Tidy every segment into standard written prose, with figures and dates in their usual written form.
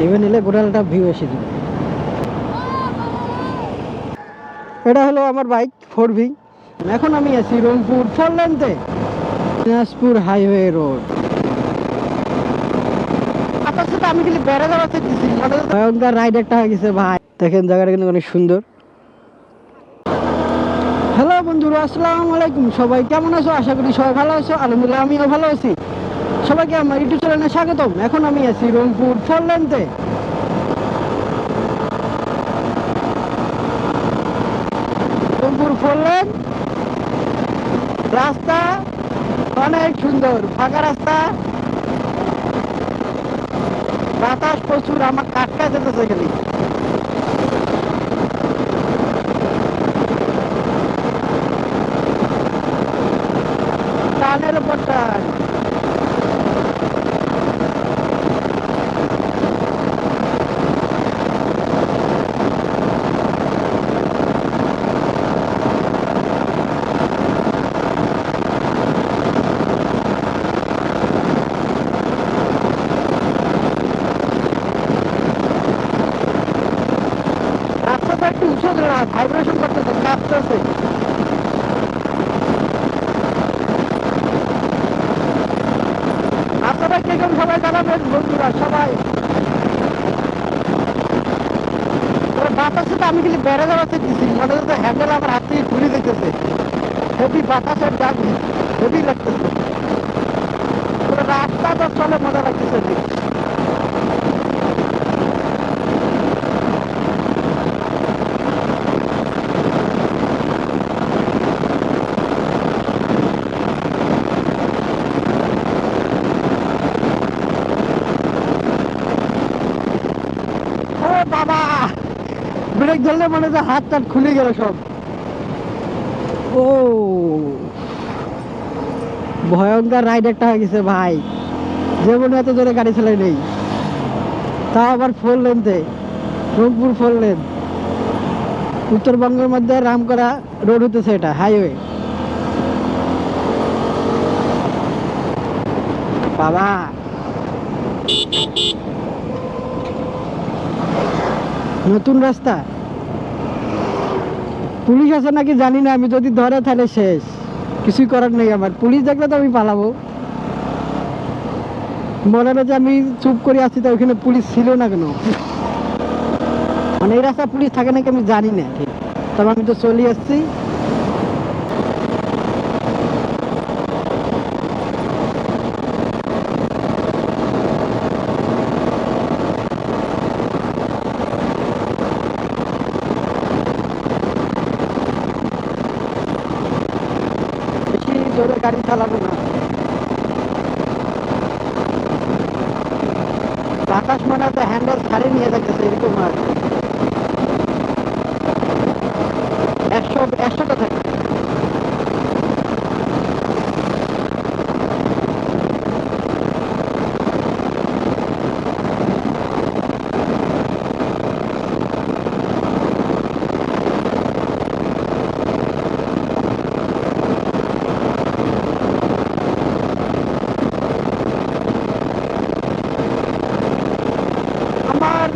Even এলে গোটালটা view এসে যাবে। এটা হলো আমার বাইক 4V। এখন আমি আছি রংপুর 4 লেনতে, দিনাজপুর হাইওয়ে রোড। আপনার সাথে আমি খালি বেড়া বেড়াতে দিচ্ছি, ভয়ঙ্কর রাইড একটা হয়ে গেছে ভাই। দেখেন জায়গাটা কিন্তু অনেক সুন্দর। হ্যালো বন্ধুরা, আসসালামু আলাইকুম। সবাই কেমন আছো? আশা করি সবাই ভালো আছো। আলহামদুলিল্লাহ আমিও ভালো আছি। সবাইকে আমার ইউটিউব চ্যানেলে স্বাগতম। এখন আমি আছি রংপুর 4 লেনতে। রংপুর 4 লেন রাস্তা অনেক সুন্দর, ফাঁকা রাস্তা, বাতাস প্রচুর, আমার কাটকা যেতেছে খালি। টানের উপর টান। রাস্তাটা একটু উঁচু, ভাইব্রেশন করতেছে, কাঁপতেছে। রাস্তাটা কিরকম সবাই জানাবেন বন্ধুরা সবাই। বাতাসে তো আমি খালি বেড়ে বেড়াতে দিচ্ছি, মনে হচ্ছে হ্যান্ডেল আমার হাত থেকে ঘুরে যেতেছে। হেভি বাতাসের ডাক, হেভি লাগতেছে। রাস্তা তো চলে মজা লাগতেছে। ও বাবা, ব্রেক ধরলে মনে হচ্ছে হাত টাত খুলে গেল সব। ও ভয়ঙ্কর রাইড একটা হয়ে গেছে ভাই। যেমন এত জোরে গাড়ি চালাই নেই, তাও আবার 4 লেনতে, রংপুর 4 লেন। উত্তরবঙ্গের মধ্যে রামকরা রোড হতেছে, এটা হাইওয়ে। বাবা, নতুন রাস্তা। পুলিশ আছে নাকি জানি না, আমি যদি ধরে তাহলে শেষ, কিছুই করার নেই আমার। পুলিশ দেখলে তো আমি পালাবো। মনে হয় যে আমি চুপ করে আসছি, তো ওখানে পুলিশ ছিল না কেন। মানে এই রাস্তা পুলিশ থাকে নাকি আমি জানি না ঠিক, তবে আমি তো চলে আসছি। বেশি জোরে গাড়ি চালাবো না। বাতাস মনে হচ্ছে হ্যান্ডেল ছাড়িয়ে নিয়ে যাচ্ছে, এরকম আর 100টা থাকে। আমার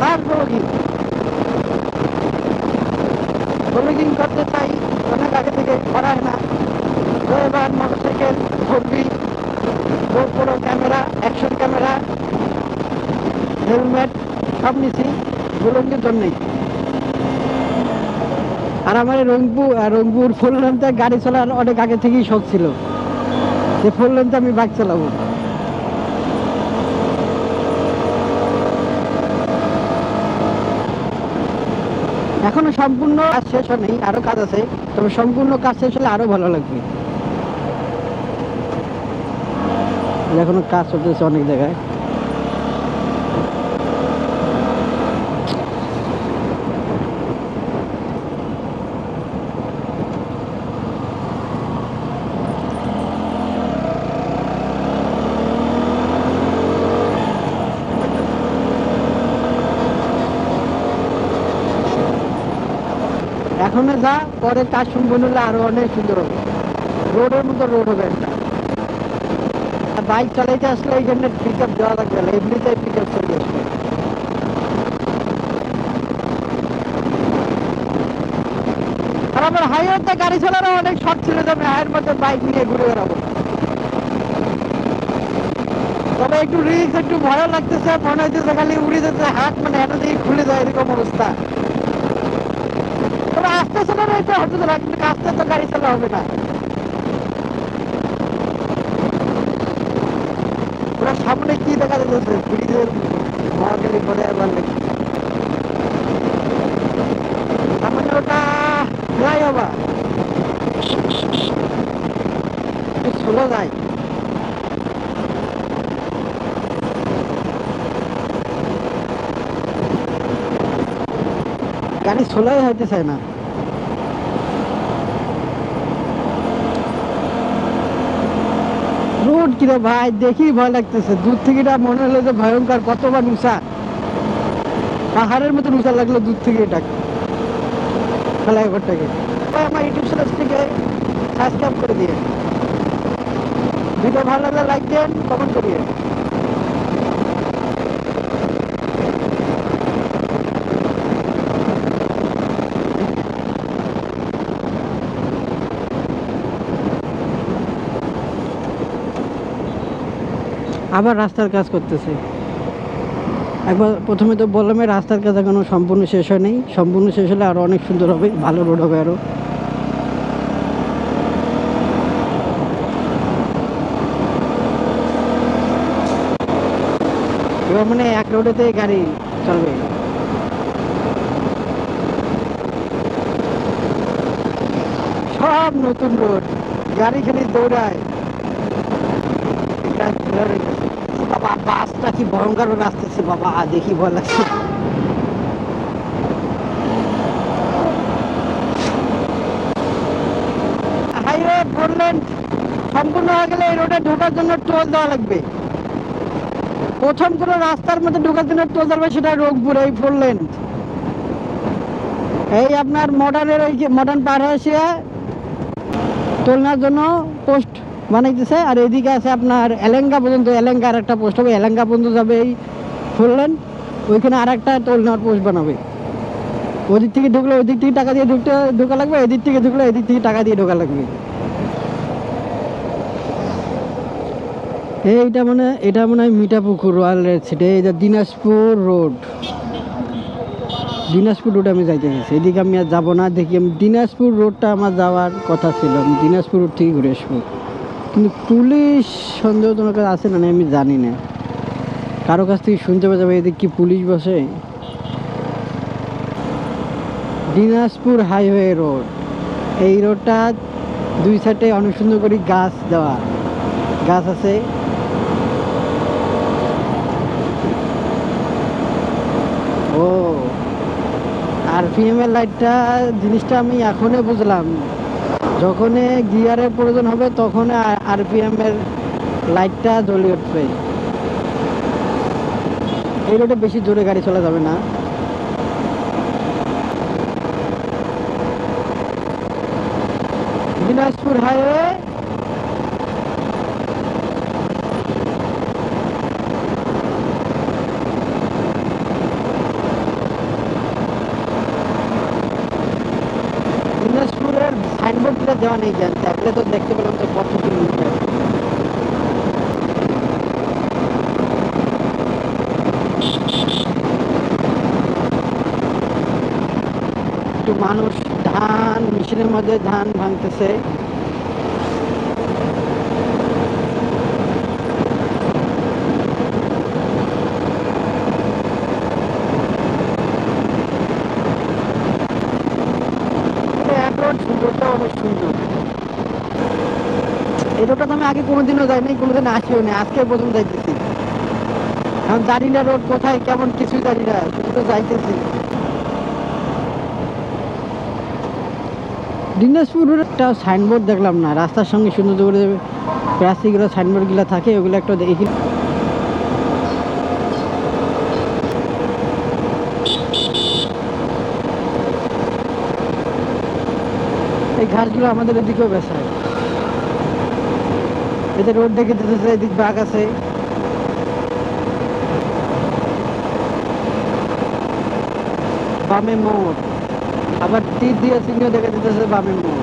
কার ব্লগিং করতে চাই, অনেক আগে থেকে করা হয় না। তো এবার মোটরসাইকেল, 4V, বড় ক্যামেরা, অ্যাকশন ক্যামেরা, হেলমেট সব নিছি ব্লগিংয়ের জন্যই। আর আমার রংপুর 4 লেনতে গাড়ি চলার অনেক আগে থেকেই শখ ছিল যে 4 লেনতে আমি বাইক চালাবো। এখনো সম্পূর্ণ কাজ শেষ হয়নি, আরো কাজ আছে। তবে সম্পূর্ণ কাজ শেষ হলে আরো ভালো লাগবে। এখনো কাজ চলতেছে অনেক জায়গায়। এখনো যা, পরে কাজ সম্পূর্ণ হলে আরো অনেক সুন্দর হবে। রোডের মতো রোড হবে একটা। বাইক চালাইতে আসলে এই জন্য পিক আপ দেওয়া লাগবে না, এমনিতে পিক আপ চলে আসবে। আর আমার হাইওয়েতে গাড়ি চালানো অনেক শখ ছিল যে আমি হাইয়ের মধ্যে বাইক নিয়ে ঘুরে বেড়াবো, তবে একটু রিস্ক, একটু ভয়ও লাগতেছে, মনে হইতেছে খালি উড়ে যেতে, হাত মানে এটা দিয়ে খুলে যায় এরকম অবস্থা। তবে আস্তে চালানো একটু হতে না, কিন্তু আস্তে তো গাড়ি চালা হবে না। ওরা সামনে কি দেখা যাচ্ছে, ব্রিজের মহাখালী পরে আবার সামনে ওটা ফ্লাইওভার, স্লো যায়। গাড়ি স্লোই হইতে চায় না। রোড কিরে ভাই, দেখি ভয় লাগতেছে, দূর থেকে এটা মনে হলো যে ভয়ঙ্কর, কতবার উঁচা, পাহাড়ের মতো উঁচা লাগলো দূর থেকে এটা ফ্লাইওভারটাকে। আমার ইউটিউব চ্যানেলটিকে সাবস্ক্রাইব করে দিয়ে, ভিডিও ভালো লাগলে লাইক দেন, কমেন্ট করিয়ে। আবার রাস্তার কাজ করতেছে। একবার প্রথমে তো বললাম রাস্তার কাজ এখনো সম্পূর্ণ শেষ হয় নাই, সম্পূর্ণ শেষ হলে আরো অনেক সুন্দর হবে, ভালো রোড হবে আরো। এবার মানে এক রোডেতে গাড়ি চলবে। সব নতুন রোড, গাড়ি খালি দৌড়ায়। বাবা বাসটা কি ভয়ঙ্কর ভাবে আসতেছে বাবা, দেখি ভয় লাগছে। হাইওয়ে ফোর লেন সম্পূর্ণ হয়ে গেলে এই রোডে ঢোকার জন্য টোল দেওয়া লাগবে। প্রথম কোনো রাস্তার মধ্যে ঢোকার জন্য টোল দেওয়া, সেটা রংপুর এই ফোর লেন। এই আপনার মডার্নের ওই মডার্ন পার হয়েছে টোল নেওয়ার জন্য পোস্ট বানাইতেছে। আর এদিকে আছে আপনার এলেঙ্গা পর্যন্ত, এলেঙ্গা আর একটা পোস্ট হবে, এলেঙ্গা পর্যন্ত যাবে এই ফোর লেন, ওইখানে আর একটা টোল নেওয়ার পোস্ট বানাবে। ওদিক থেকে ঢুকলে ওই দিক থেকে টাকা দিয়ে ঢোকা লাগবে, এদিক থেকে ঢুকলে এদিক থেকে টাকা দিয়ে ঢোকা লাগবে। এটা মনে হয় মিঠাপুকুর রয়্যাল রেড সিটি, এই যে দিনাজপুর রোড, দিনাজপুর রোড আমি যাইতে চাইছি, এদিকে আমি আর যাবো না। দেখি আমি দিনাজপুর রোডটা আমার যাওয়ার কথা ছিল, আমি দিনাজপুর রোড থেকে ঘুরে আসবো। কিন্তু পুলিশ সন্দেহজনক আছে না আমি জানি না, কারো কাছ থেকে শুনতে পাওয়া যাবে এদিকে কি পুলিশ বসে। দিনাজপুর হাইওয়ে রোড, এই রোডটা দুই সাইডে অনেক সুন্দর করে গাছ দেওয়া, গাছ আছে। ও আরপিএম এর লাইটটা, জিনিসটা আমি এখনই বুঝলাম, যখন গিয়ারের প্রয়োজন হবে তখন আরপিএম এর লাইটটা জ্বলে উঠবে। এই রোডে বেশি জোরে গাড়ি চলা যাবে না। দিনাজপুর হাইওয়ে, দিনাজপুরের সাইনবোর্ডটা দেওয়া নেই, জানতে আপনি তো দেখতে পেলাম তো কত কিলোমিটার। একটু মানুষ ধান মেশিনের মধ্যে ধান ভাঙতেছে। সুন্দরটা অনেক সুন্দর, এই রোডটা তো আমি আগে কোনোদিনও যাইনি, কোনোদিন আসিও নি, আজকে প্রথম যাইতেছি। এখন জানি না রোড কোথায় কেমন, কিছুই জানি না, শুধু তো যাইতেছি। দিনাজপুর রোড একটা সাইনবোর্ড দেখলাম না, রাস্তার সঙ্গে সুন্দর করে প্লাস্টিকগুলো সাইনবোর্ডগুলো থাকে, ওগুলো একটা দেখি। এই ঘাসগুলো আমাদের এদিকেও বেসায়। এতে রোড দেখে দিতেছে, এদিক বাঘ আছে। বামে মোড়, আবার তীর দিয়ে চিহ্ন দেখে দিতেছে বামে মোড়।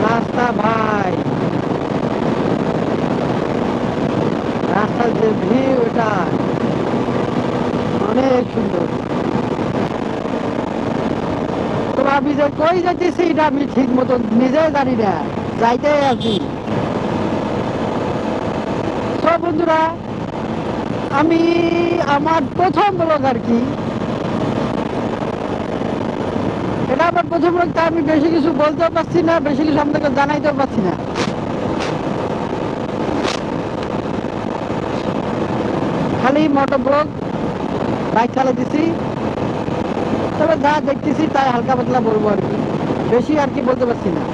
রাস্তা ভাই, রাস্তার যে ভিউ, এটা অনেক সুন্দর। তো আমি যে কই যাইতেছি এটা আমি ঠিক মতো নিজে জানি না, যাইতে আছি। তো বন্ধুরা, আমি আমার প্রথম ব্লগ আর কি, এটা আমার প্রথম ব্লগ, তাই আমি বেশি কিছু বলতেও পারছি না, বেশি কিছু আপনাকে জানাইতেও পারছি না। খালি মোটর ব্লগ, বাইক চালাইতেছি, তবে যা দেখতেছি তাই হালকা পাতলা বলবো আর কি, বেশি আর কি বলতে পারছি না।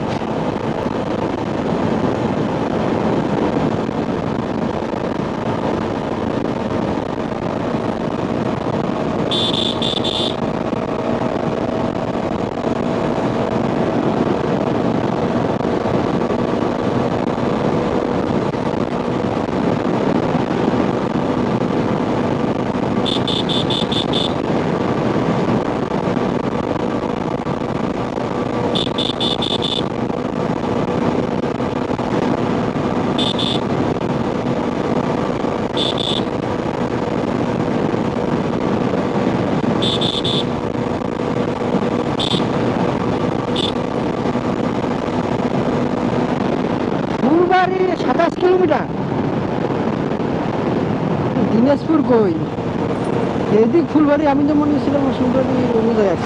ফুলবাড়ি 27 কিলোমিটার। দিনাজপুর কই, এদিক ফুলবাড়ি, আমি তো মনে ছিলাম ফুলবাড়ি অন্য জায়গায়।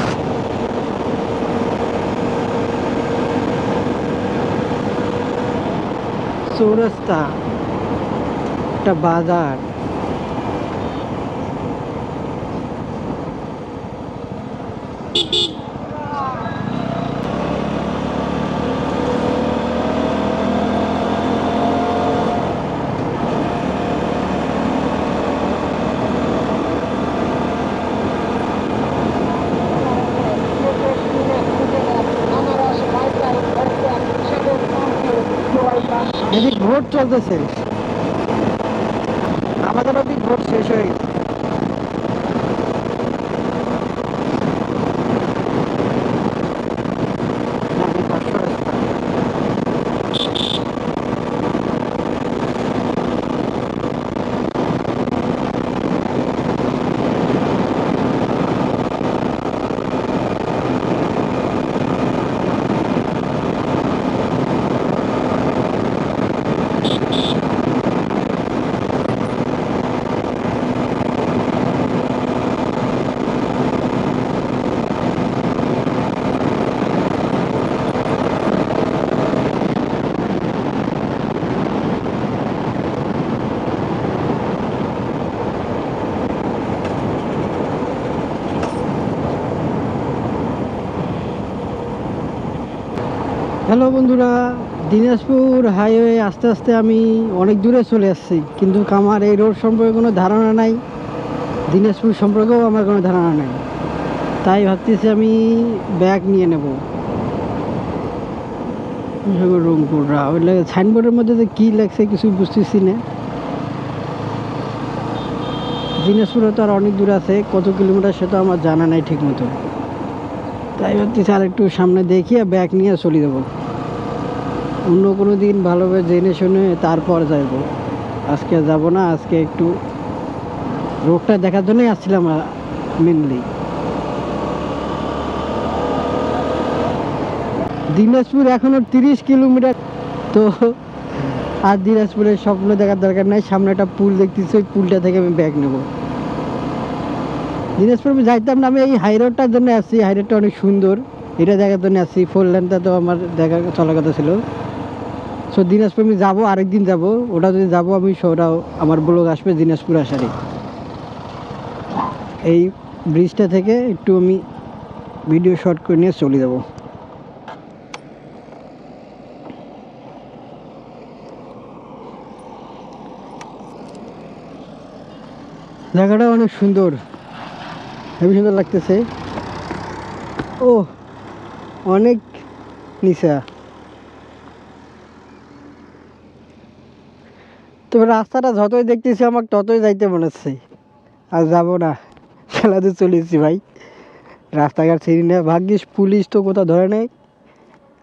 চৌরাস্তা, একটা বাজার। এদিক ভোট চলতেছে, আমাদের ওদিক ভোট শেষ হয়ে গেছে। হ্যালো বন্ধুরা, দিনাজপুর হাইওয়ে আস্তে আস্তে আমি অনেক দূরে চলে আসছি, কিন্তু আমার এই রোড সম্পর্কে কোনো ধারণা নাই, দিনাজপুর সম্পর্কেও আমার কোনো ধারণা নাই। তাই ভাবতেছি আমি ব্যাগ নিয়ে নেব। রংপুর ওই সাইনবোর্ডের মধ্যে যে কী লেখছে কিছু বুঝতেছি না। দিনাজপুরে তো আর অনেক দূর আছে, কত কিলোমিটার সেটা আমার জানা নাই ঠিক মতো। তাই ভাবতেছি আর একটু সামনে দেখিয়ে ব্যাগ নিয়ে চলে যাবো, অন্য কোনো দিন ভালোভাবে জেনে শুনে তারপর যাইব। আজকে যাব না, আজকে একটু রোডটা দেখার জন্যই আসছিলাম মেনলি। দিনাজপুর এখনো 30 কিলোমিটার, তো আর দিনাজপুরের স্বপ্ন দেখার দরকার নাই। সামনে একটা পুল দেখতেছি, ওই পুলটা থেকে আমি ব্যাগ নেব। দিনাজপুর আমি যাইতাম না, আমি এই হাই রোডটার জন্য আসছি, হাই রোডটা অনেক সুন্দর, এটা দেখার জন্য আসছি। 4 লেনটা তো আমার দেখা চলার কথা ছিল। সো দিনাজপুর আমি যাবো, আরেকদিন যাব, ওটা যদি যাবো আমি, ওটাও আমার ব্লগ আসবে দিনাজপুর আসারে। এই ব্রিজটা থেকে একটু আমি ভিডিও শর্ট করে নিয়ে চলে যাব। জায়গাটা অনেক সুন্দর, হেবি সুন্দর লাগতেছে। ও অনেক নিচা। তবে রাস্তাটা যতই দেখতেছি আমার ততই যাইতে মনে হচ্ছে। আর যাবো না, খেলাতে চলেছি ভাই। রাস্তাঘাট চিনি না, ভাগ্যিস পুলিশ তো কোথাও ধরে নেই।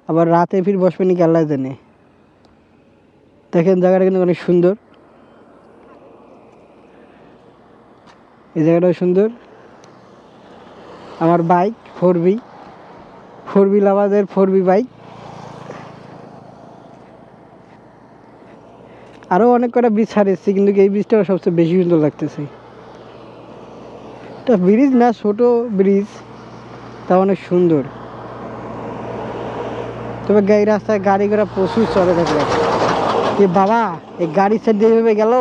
আবার রাতে ফির বসবে নাকি আল্লাহ জানে। দেখেন জায়গাটা কিন্তু অনেক সুন্দর, এই জায়গাটাও সুন্দর। আমার bike 4B, 4B লাভারদের 4B bike. আরও অনেক কটা বীজ ছাড়িয়েছি, কিন্তু এই বীজটা সবচেয়ে বেশি সুন্দর লাগতেছে। এটা ব্রিজ না, ছোট ব্রিজ, তা অনেক সুন্দর। তবে এই রাস্তায় গাড়ি ঘোড়া প্রচুর চলে থাকলে। এ বাবা, এই গাড়ির সাইড দিয়ে এভাবে গেল।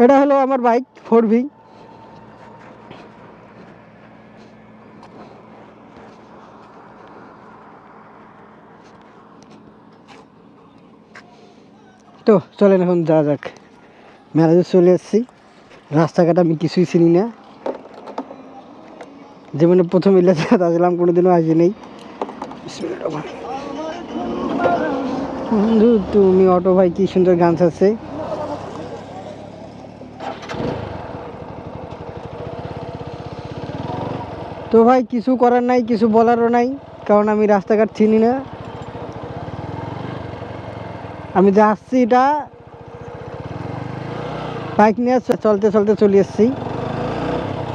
এটা হলো আমার বাইক 4B। তো চলেন এখন যাওয়া যাক। মেলাজে চলে এসেছি, রাস্তাঘাট আমি কিছুই চিনি না। জীবনে প্রথম ইলাতে আসলাম, কোনোদিনও আসি নেই। বন্ধু তুমি অটো ভাই, কি সুন্দর গান আছে। তো ভাই কিছু করার নাই, কিছু বলারও নাই, কারণ আমি রাস্তাঘাট চিনি না। আমি যে আসছি এটা বাইক নিয়ে চলতে চলতে চলে এসেছি।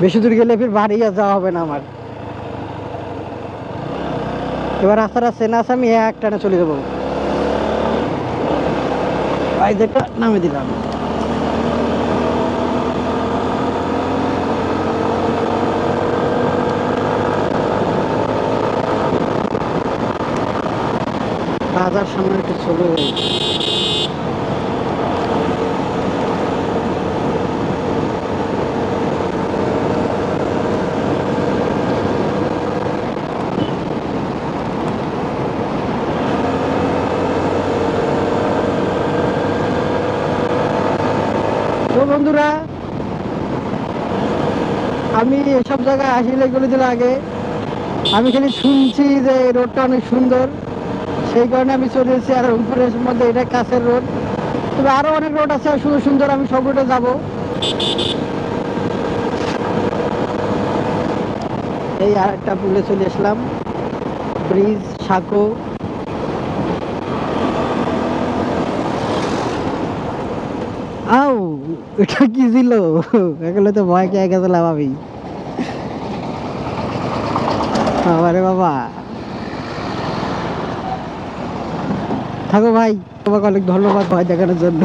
বেশি দূর গেলে ফির বাড়ি আর যাওয়া হবে না আমার। এবার রাস্তাটা চেনা আছে, আমি এক টানে চলে যাবো। বাইক একটা নামে দিলাম। বাজার সামনে একটু চলে যাই। তো বন্ধুরা, আমি এসব জায়গায় আসলে এগুলো দিন আগে আমি খালি শুনছি যে এই রোডটা অনেক সুন্দর, সেই কারণে আমি চলে এসেছি। আর রংপুরের মধ্যে এটা কাছের রোড, তবে আরও অনেক রোড আছে সুন্দর সুন্দর, আমি সব রোডে যাবো। এই আর একটা পুলে চলে আসলাম, ব্রিজ সাঁকো। আও, এটা কি ছিল? এগুলো তো ভয় খেয়ে গেছিলাম আমি। বাবারে বাবা, থাকো ভাই, তোমাকে অনেক ধন্যবাদ ভয় দেখানোর জন্য।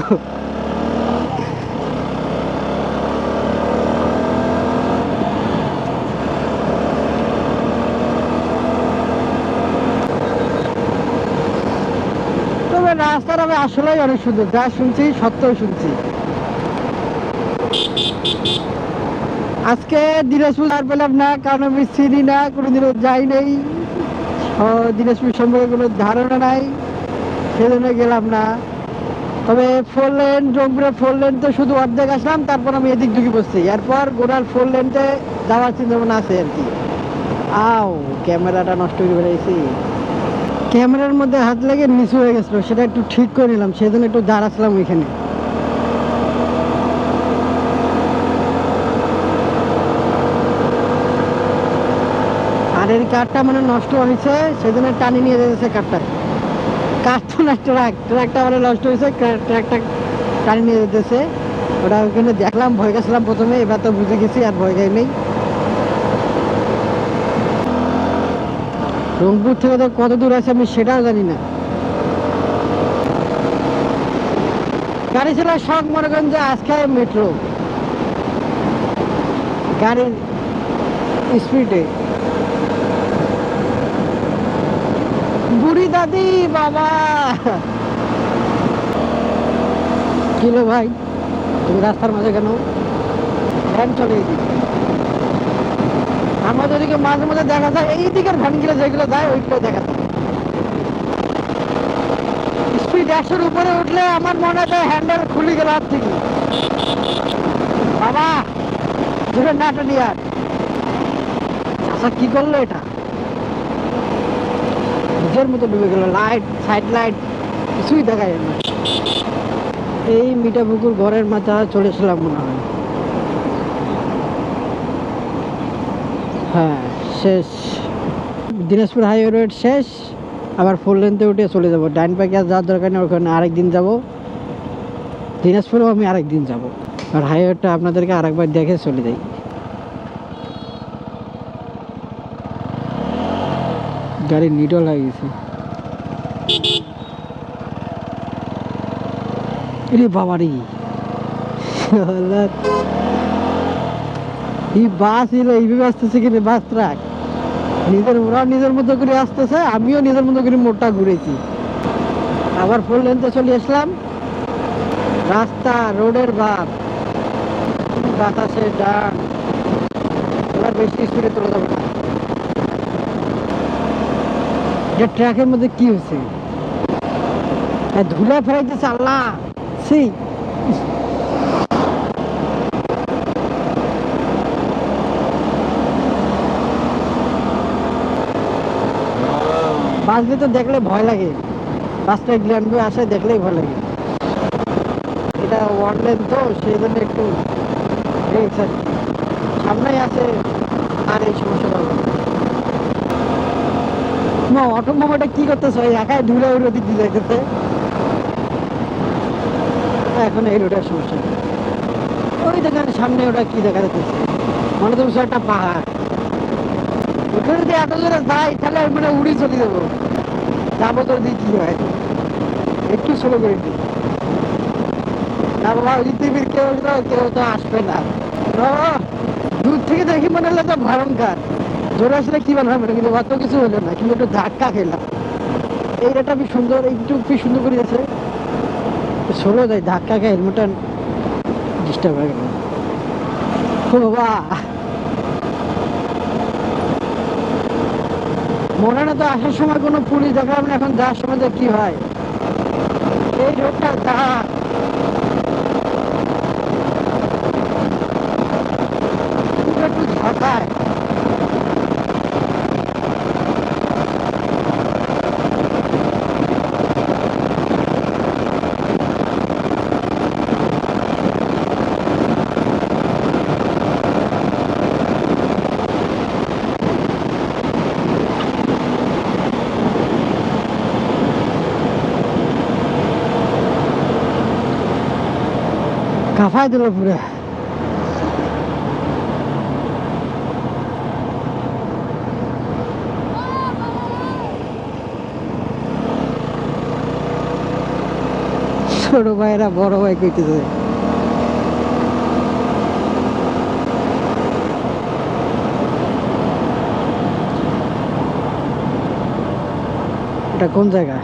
তবে রাস্তার আমি আসলেই অনেক সুন্দর, যা শুনছি সত্যই শুনছি। আজকে দিনাজপুর আর পেলাম না, কারণ আমি চিনি না, কোনোদিনও যাই নেই, দিনাজপুর সম্পর্কে কোনো ধারণা নাই, সেজন্য গেলাম না। তবে 4 লেন, রংপুরের 4 লেন তো শুধু অর্ধেক আসলাম, তারপর আমি এদিক ঢুকে বসছি। এরপর গোড়ার 4 লেনতে যাওয়ার চিন্তা ভাবনা আছে আর কি। আও, ক্যামেরাটা নষ্ট করে ফেলেছি। ক্যামেরার মধ্যে হাত লেগে নিচু হয়ে গেছিলো, সেটা একটু ঠিক করে নিলাম, সেজন্য একটু দাঁড়াচ্ছিলাম ওইখানে। আর এর কাঠটা মানে নষ্ট হয়েছে, সেজন্য টানি নিয়ে যেতেছে কাঠটা। কাঠ তো না, ট্রাকটা মানে নষ্ট হয়েছে, ট্রাকটা টানি নিয়ে যেতেছে। ওটা ওখানে দেখলাম, ভয় গেছিলাম প্রথমে, এবার তো বুঝে গেছি আর ভয় গাই নেই। রংপুর থেকে তো কত দূর আছে আমি সেটাও জানি না। গাড়ি ছিল শখ, মনে করেন যে আজকে মেট্রো গাড়ির স্পিডে। বুড়ি দাদি বাবা, কিলো ভাই তুমি রাস্তার মাঝে কেন? ভ্যান চলে এইদিকে, আমাদের ওদিকে মাঝে মাঝে দেখা যায় এই দিকের ভ্যানগুলো যেগুলো যায় ওইগুলো দেখা যায়। স্পিড গ্যাসের উপরে উঠলে আমার মনে হয় হ্যান্ডেল খুলে গেল হাত থেকে। বাবা ধরে নাটা নিয়ে আর চাষা কি করলো এটা, নিজের মতো ডুবে গেল। লাইট, সাইড লাইট কিছুই দেখা যায় না। এই মিঠাপুকুর ঘরের মাথা চলেছিলাম মনে হয়। হ্যাঁ শেষ, দিনাজপুর হাইওয়ে রোড শেষ। আবার 4 লেনতে উঠে চলে যাব। ডাইন পাকে আর যাওয়ার দরকার নেই, ওখানে আরেকদিন যাব। দিনাজপুরেও আমি আরেকদিন যাব। আর হাইওয়েটা আপনাদেরকে আরেকবার দেখে চলে যাই। গাড়ি নিডল হয়ে গেছে। এরে বাবারি, এই বাস এলো এইভাবে আসতেছে কিনে, বাস ট্রাক ওরা নিজের মতো করে আসতেছে, আমিও নিজের মতো করে মোড়টা ঘুরেছি। আবার 4 লেনতে চলে আসলাম। রাস্তা রোডের বাপ, বাতাসে ডান, এবার বেশি স্পিডে চলে যাবে না। এটা ট্রাকের মধ্যে কি হয়েছে, ধুলা ফেরাইতেছে আল্লাহ। সেই বাসগুলো তো দেখলে ভয় লাগে, বাসটা গ্ল্যান্ড বয়ে আসে দেখলেই ভয় লাগে। এটা 1 লেন তো সেই জন্য একটু সামনেই আছে, আর এই সমস্যাটা হবে না। অটো মোবাইলটা কি করতেছে, একাই ধুলে ওই রোদিক দিয়ে যাইতেছে। এখন এই রোডের সমস্যা, ওই দোকানের সামনে ওটা কি দেখা যাচ্ছে, মনে তো একটা পাহাড়। ওখানে যদি এত জোরে যাই তাহলে মানে উড়ি চলে যাবো। যাবো তো দিয়ে কি হয়, একটু স্লো করে দিই না বাবা। ওই দিকে কেউ তো আসবে না। দূর থেকে দেখি মনে হলো তো ভয়ঙ্কর, জোরে আসলে কি মনে হবে, কিন্তু অত কিছু হলো না, কিন্তু একটু ধাক্কা খেলাম। এই রেটা বেশ সুন্দর, একটু বেশ সুন্দর করে আছে। স্লো যায়, ধাক্কা খেয়ে হেলমেটটা ডিস্টার্ব হয়ে গেল। ও বাবা, মনে না তো আসার সময় কোনো পুলিশ দেখা হবে না, এখন যাওয়ার সময় তো কি হয়। এই রোডটা একটু ঝাঁকায়। কাফায় দিল পুরো। ছোট ভাইরা বড় ভাই কইতেছে। এটা কোন জায়গা?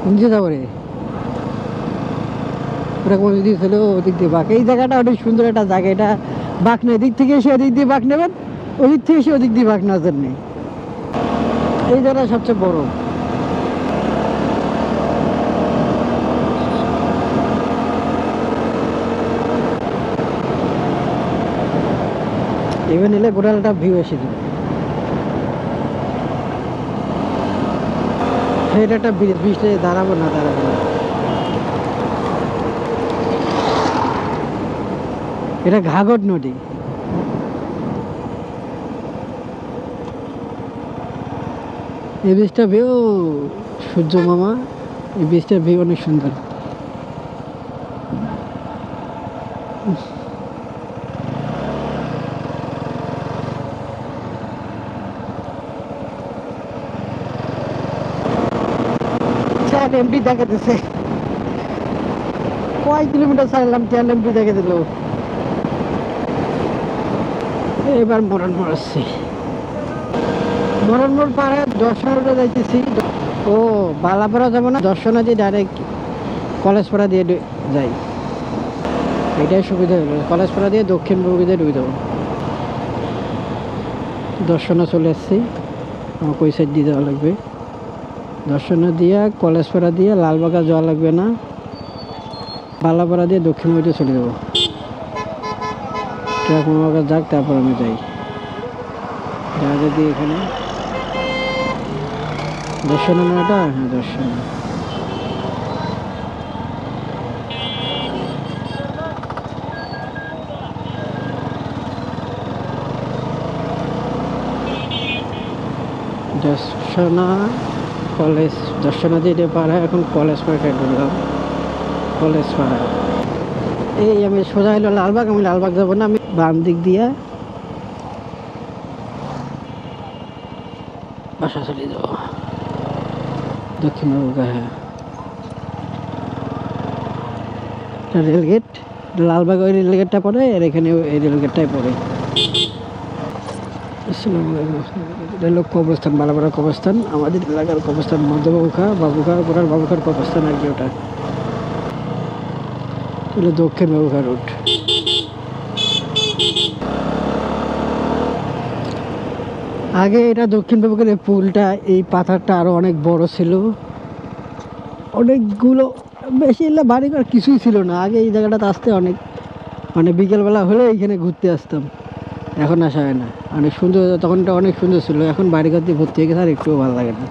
কোন যাবো রে, ওটা কোন দিক ছিল, ওদিক দিয়ে বাঁক। এই জায়গাটা অনেক সুন্দর একটা জায়গা, এটা বাঁক নেই, এদিক থেকে এসে ওদিক দিয়ে বাঁক নেবেন, ওদিক থেকে এসে ওদিক দিয়ে বাঁক নজর নেই। এই জায়গাটা সবচেয়ে বড়। এবার নিলে গোটালটা ভিউ এসে যাবে। এটা একটা ব্রিজ, ব্রিজটা দাঁড়াবো না দাঁড়াবো না। এটা ঘাঘট নদী। এই ব্রিজটা ভিউ, সূর্য মামা, এই ব্রিজটার ভিউ অনেক সুন্দর। এমপি দেখা দিচ্ছে, কয় কিলোমিটার চাইলাম, তেল এমপি দেখে দিল। এবার মরণ মোড় আসছি, মরণ মোড় পাড়ে দর্শনটা যাইতেছি। ও বালাপাড়া যাবো না, দর্শনা দিয়ে ডাইরেক্ট কলেজপাড়া দিয়ে যাই, এটাই সুবিধা হলো। কলেজপাড়া দিয়ে দক্ষিণ বগুড়া দিয়ে ঢুকে যাবো। দর্শনে চলে এসেছি। আমাকে ওই সাইড দিয়ে যাওয়া লাগবে। দর্শনে দিয়ে কলেজপাড়া দিয়ে লালবাগা যাওয়া লাগবে না, বালাপাড়া দিয়ে দক্ষিণ মধ্যে চলে যাবো। ট্রাক মামাকা যাক, তারপর আমি যাই। জায়গা দিয়ে এখানে দর্শনে না, এটা হ্যাঁ দর্শনে। দর্শনা কলেজ, দর্শনা দিয়ে পাড়া, এখন কলেজ পাড়ায় ঢুকলাম। কলেজ পাড়া এই আমি সোজা হলো লালবাগ, আমি লালবাগ যাবো না, আমি বাম দিক দিয়ে বাসা চলে যাবো দক্ষিণ বাবুকা। হ্যাঁ, রেলগেট লালবাগ, ওই রেলগেটটা পড়ে, আর এখানে এই রেলগেটটাই পড়ে। রেল কবরস্থান, বালাপাড়া কবরস্থান, আমাদের এলাকার কবরস্থান, মধ্যবাবুখা, বাবুখা, গোড়ার বাবুখার কবরস্থান আর কি। ওটা হলো দক্ষিণ বাবুখা রোড। আগে এটা দক্ষিণ বাবুখার এই পুলটা, এই পাথরটা আরো অনেক বড় ছিল, অনেকগুলো, বেশি বাড়িঘর কিছুই ছিল না আগে। এই জায়গাটাতে আসতে অনেক, মানে বিকেলবেলা হলে এইখানে ঘুরতে আসতাম। এখন আসা হয় না। অনেক সুন্দর, তখনটা অনেক সুন্দর ছিল। এখন বাড়িঘর দিয়ে ভর্তি হয়ে গেছে, আর একটুও ভালো লাগে না।